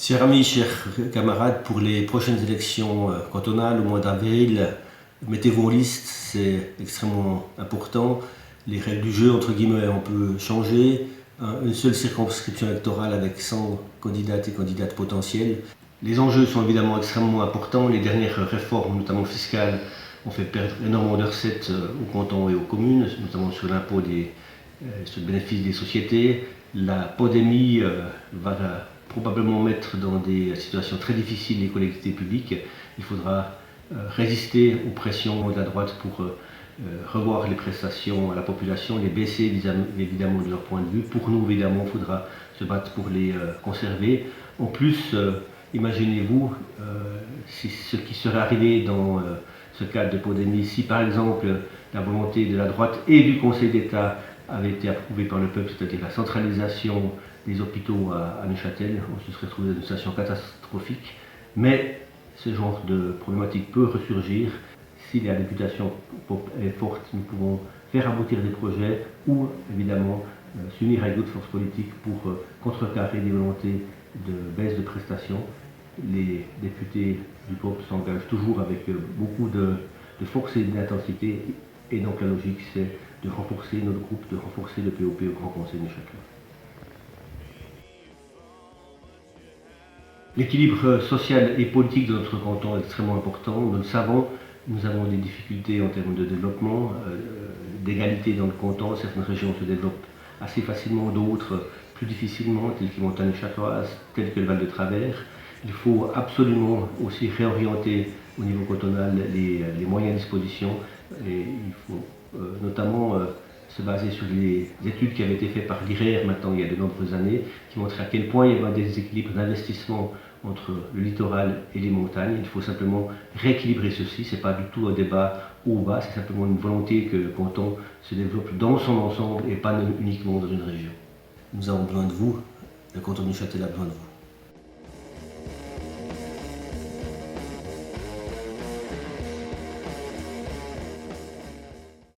Chers amis, chers camarades, pour les prochaines élections cantonales au mois d'avril, mettez-vous en liste, c'est extrêmement important. Les règles du jeu, entre guillemets, on peut changer. Une seule circonscription électorale avec 100 candidates et candidates potentiels. Les enjeux sont évidemment extrêmement importants. Les dernières réformes, notamment fiscales, ont fait perdre énormément de recettes aux cantons et aux communes, notamment sur l'impôt sur le bénéfice des sociétés. La pandémie va probablement mettre dans des situations très difficiles les collectivités publiques. Il faudra résister aux pressions de la droite pour revoir les prestations à la population, les baisser évidemment de leur point de vue. Pour nous, évidemment, il faudra se battre pour les conserver. En plus, imaginez-vous ce qui serait arrivé dans ce cadre de pandémie, si par exemple la volonté de la droite et du Conseil d'État avait été approuvée par le peuple, c'est-à-dire la centralisation des hôpitaux à Neuchâtel, on se serait trouvé dans une situation catastrophique. Mais ce genre de problématique peut ressurgir. Si la réputation est forte, nous pouvons faire aboutir des projets ou évidemment s'unir avec d'autres forces politiques pour contrecarrer des volontés de baisse de prestations. Les députés du peuple s'engagent toujours avec beaucoup de force et d'intensité, et donc la logique c'est de renforcer notre groupe, de renforcer le POP au Grand Conseil de Neuchâtel. L'équilibre social et politique de notre canton est extrêmement important, nous le savons. Nous avons des difficultés en termes de développement, d'égalité dans le canton. Certaines régions se développent assez facilement, d'autres plus difficilement, telles que les montagnes châtoises, telles que le Val de Travers. Il faut absolument aussi réorienter au niveau cantonal les moyens à disposition. Et il faut notamment se baser sur les études qui avaient été faites par l'IRER maintenant il y a de nombreuses années, qui montraient à quel point il y avait un déséquilibre d'investissement entre le littoral et les montagnes. Il faut simplement rééquilibrer ceci. Ce n'est pas du tout un débat haut ou bas, c'est simplement une volonté que le canton se développe dans son ensemble et pas uniquement dans une région. Nous avons besoin de vous, le canton de Neuchâtel a besoin de vous.